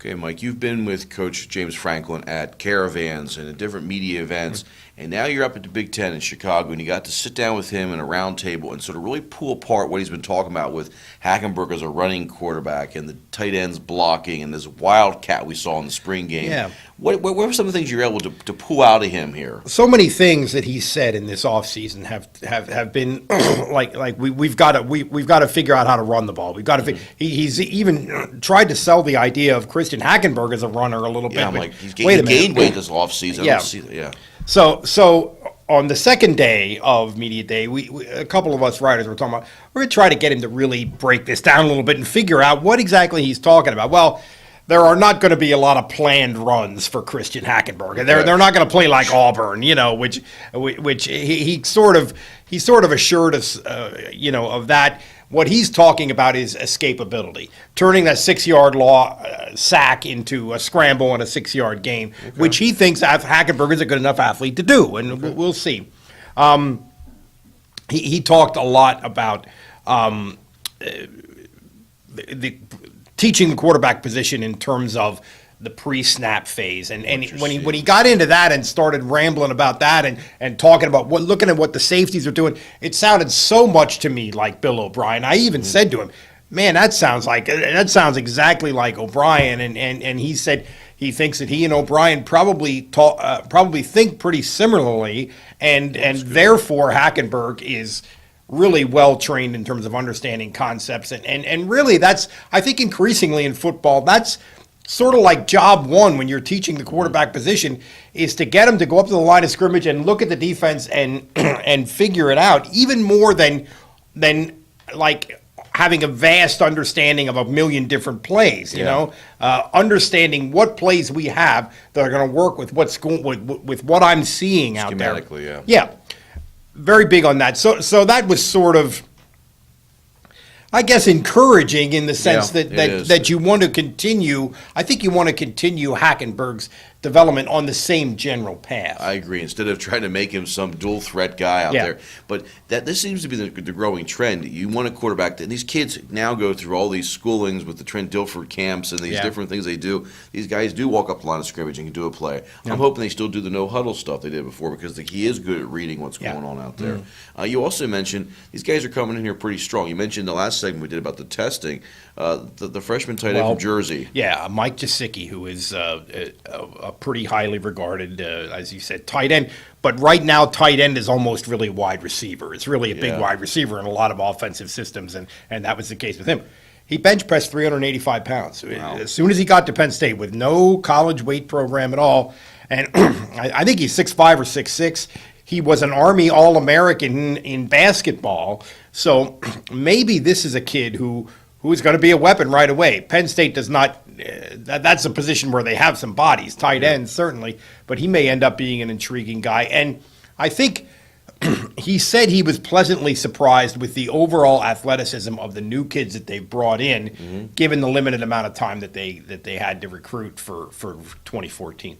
Okay, Mike, you've been with Coach James Franklin at caravans and at different media events, and now you're up at the Big Ten in Chicago, and you got to sit down with him in a round table and sort of really pull apart what he's been talking about with Hackenberg as a running quarterback and the tight ends blocking and this wildcat we saw in the spring game. Yeah. What were some of the things you were able to pull out of him here? So many things that he said in this offseason have been like we've got to figure out how to run the ball. We've got to. He's even tried to sell the idea of Christian Hackenberg as a runner a little bit. Yeah, I'm like, he gained weight this offseason. Yeah. I don't see that. Yeah. So on the second day of media day, we a couple of us writers were talking about we're going to try to get him to really break this down a little bit and figure out what exactly he's talking about. Well, there are not going to be a lot of planned runs for Christian Hackenberg, and they're not going to play like Auburn, which he sort of assured us, of that. What he's talking about is escapability, turning that 6-yard sack into a scramble in a 6-yard game, which he thinks Hackenberg is a good enough athlete to do, and we'll see. He talked a lot about the teaching the quarterback position in terms of the pre-snap phase, and when he got into that and started rambling about that and talking about looking at what the safeties are doing, it sounded so much to me like Bill O'Brien. I even said to him, "Man, that sounds exactly like O'Brien." And he said he thinks that he and O'Brien probably think pretty similarly, and therefore Hackenberg is really well trained in terms of understanding concepts, and really that's, I think, increasingly in football, that's sort of like job one when you're teaching the quarterback position, is to get him to go up to the line of scrimmage and look at the defense and figure it out, even more than like having a vast understanding of a million different plays. Understanding what plays we have that are going to work with with what I'm seeing out there. Schematically, yeah. Very big on that. So that was sort of, I guess, encouraging in the sense that you want to continue. I think you want to continue Hackenberg's development on the same general path. I agree. Instead of trying to make him some dual threat guy out there, but this seems to be the growing trend. You want a quarterback, and these kids now go through all these schoolings with the Trent Dilfer camps and these different things they do. These guys do walk up the line of scrimmage and can do a play. I'm hoping they still do the no huddle stuff they did before, because he is good at reading what's going on out there. You also mentioned these guys are coming in here pretty strong. You mentioned the last segment we did about the testing. The freshman tight end from Jersey. Yeah, Mike Gesicki, who is a pretty highly regarded, as you said, tight end. But right now, tight end is almost really wide receiver. It's really a big wide receiver in a lot of offensive systems, and that was the case with him. He bench pressed 385 pounds. Wow. As soon as he got to Penn State with no college weight program at all, and I think he's 6'5" or 6'6". He was an Army All-American in basketball, so maybe this is a kid who is going to be a weapon right away. Penn State does not. That's a position where they have some bodies, tight ends certainly, but he may end up being an intriguing guy. And I think he said he was pleasantly surprised with the overall athleticism of the new kids that they've brought in, given the limited amount of time that they had to recruit for 2014.